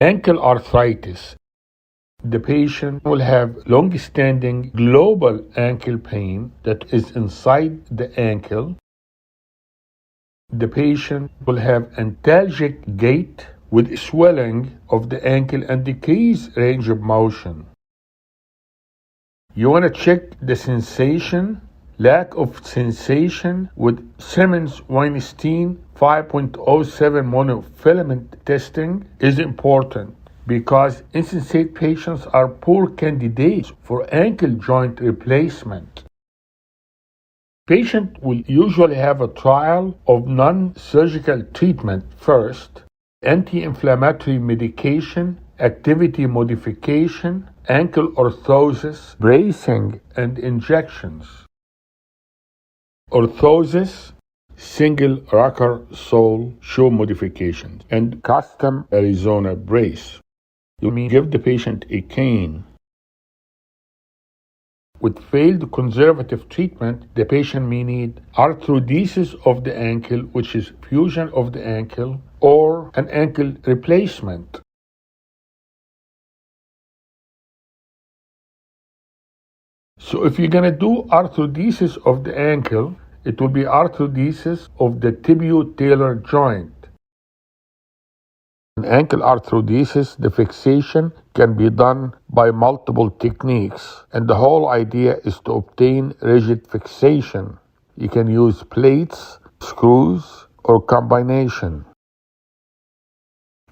Ankle arthritis. The patient will have long-standing global ankle pain that is inside the ankle. The patient will have antalgic gait with swelling of the ankle and decreased range of motion. You want to check the sensation. Lack of sensation with Simmons Weinstein 5.07 monofilament testing is important because insensate patients are poor candidates for ankle joint replacement. Patient will usually have a trial of non-surgical treatment first, anti-inflammatory medication, activity modification, ankle orthosis, bracing, and injections. Orthosis, single rocker sole shoe modifications, and custom Arizona brace. You may give the patient a cane. With failed conservative treatment, the patient may need arthrodesis of the ankle, which is fusion of the ankle, or an ankle replacement. So if you're going to do arthrodesis of the ankle, it will be arthrodesis of the tibiotalar joint. In ankle arthrodesis, the fixation can be done by multiple techniques, and the whole idea is to obtain rigid fixation. You can use plates, screws, or combination.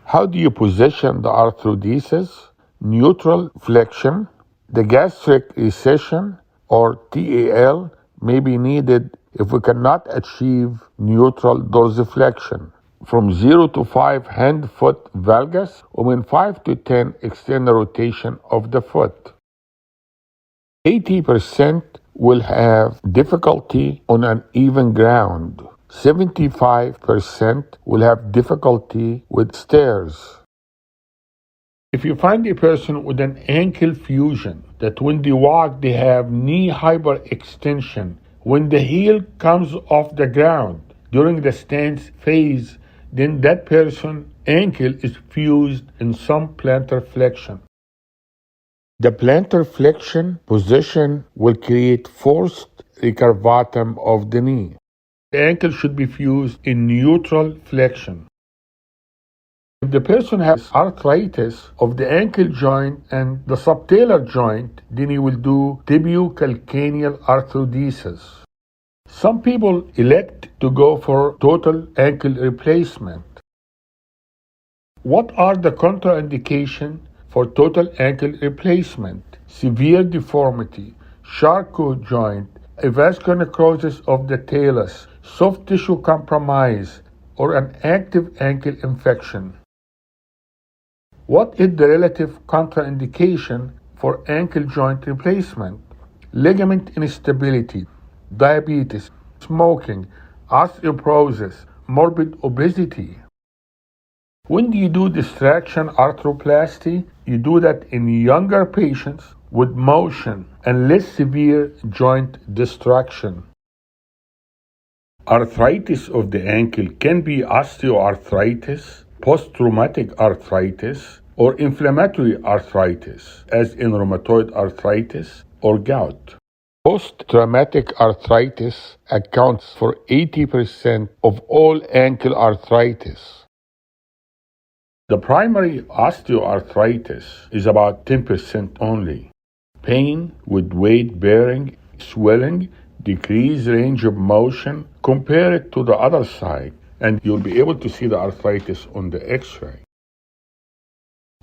How do you position the arthrodesis? Neutral flexion. The gastric recession, or TAL, may be needed if we cannot achieve neutral dorsiflexion. From 0 to 5 hand-foot valgus, or when 5 to 10 external rotation of the foot. 80% will have difficulty on uneven ground. 75% will have difficulty with stairs. If you find a person with an ankle fusion, that when they walk they have knee hyperextension, when the heel comes off the ground during the stance phase, then that person's ankle is fused in some plantar flexion. The plantar flexion position will create forced recurvatum of the knee. The ankle should be fused in neutral flexion. If the person has arthritis of the ankle joint and the subtalar joint, then he will do tibiocalcaneal arthrodesis. Some people elect to go for total ankle replacement. What are the contraindications for total ankle replacement? Severe deformity, Charcot joint, avascular necrosis of the talus, soft tissue compromise, or an active ankle infection. What is the relative contraindication for ankle joint replacement? Ligament instability, diabetes, smoking, osteoporosis, morbid obesity. When do you do distraction arthroplasty? You do that in younger patients with motion and less severe joint destruction. Arthritis of the ankle can be osteoarthritis, post-traumatic arthritis, or inflammatory arthritis, as in rheumatoid arthritis or gout. Post-traumatic arthritis accounts for 80% of all ankle arthritis. The primary osteoarthritis is about 10% only. Pain with weight bearing, swelling, decreased range of motion. Compare it to the other side, and you'll be able to see the arthritis on the x-ray.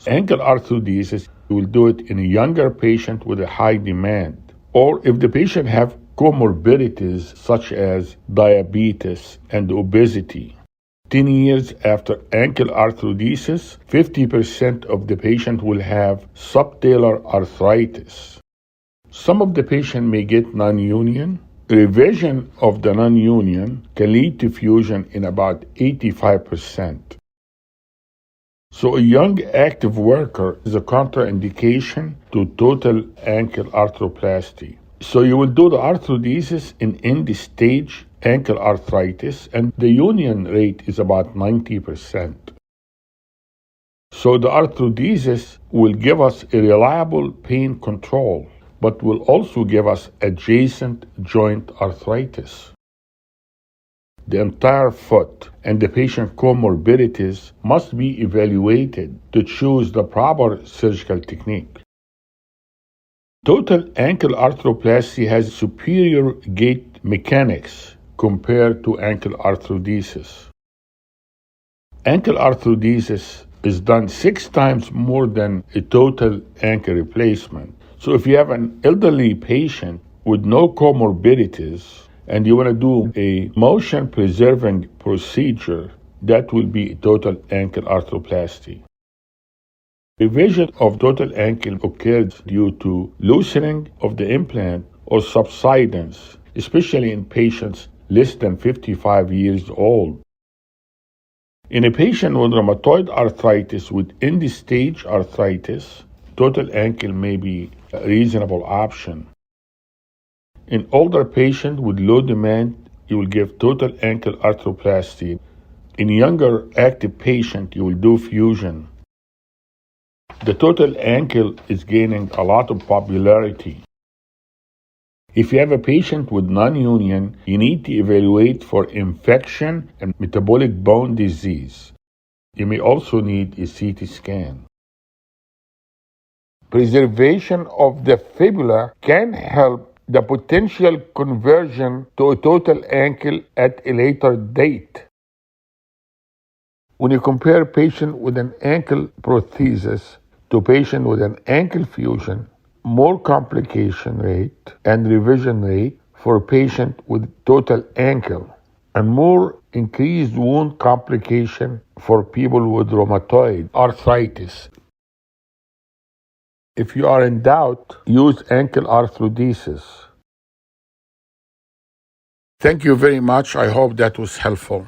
Ankle arthrodesis, you will do it in a younger patient with a high demand, or if the patient have comorbidities such as diabetes and obesity. 10 years after ankle arthrodesis, 50% of the patient will have subtalar arthritis. Some of the patient may get nonunion. Revision of the nonunion can lead to fusion in about 85%. So a young active worker is a contraindication to total ankle arthroplasty. So you will do the arthrodesis in end-stage ankle arthritis, and the union rate is about 90%. So the arthrodesis will give us a reliable pain control, but will also give us adjacent joint arthritis. The entire foot and the patient comorbidities must be evaluated to choose the proper surgical technique. Total ankle arthroplasty has superior gait mechanics compared to ankle arthrodesis. Ankle arthrodesis is done 6 times more than a total ankle replacement. So if you have an elderly patient with no comorbidities and you want to do a motion preserving procedure, that will be total ankle arthroplasty. Revision of total ankle occurs due to loosening of the implant or subsidence, especially in patients less than 55 years old. In a patient with rheumatoid arthritis with end-stage arthritis, total ankle may be a reasonable option. In older patients with low demand, you will give total ankle arthroplasty. In younger active patient, you will do fusion. The total ankle is gaining a lot of popularity. If you have a patient with nonunion, you need to evaluate for infection and metabolic bone disease. You may also need a CT scan. Preservation of the fibula can help the potential conversion to a total ankle at a later date. When you compare patient with an ankle prosthesis to patient with an ankle fusion, more complication rate and revision rate for patient with total ankle, and more increased wound complication for people with rheumatoid arthritis. If you are in doubt, use ankle arthrodesis. Thank you very much. I hope that was helpful.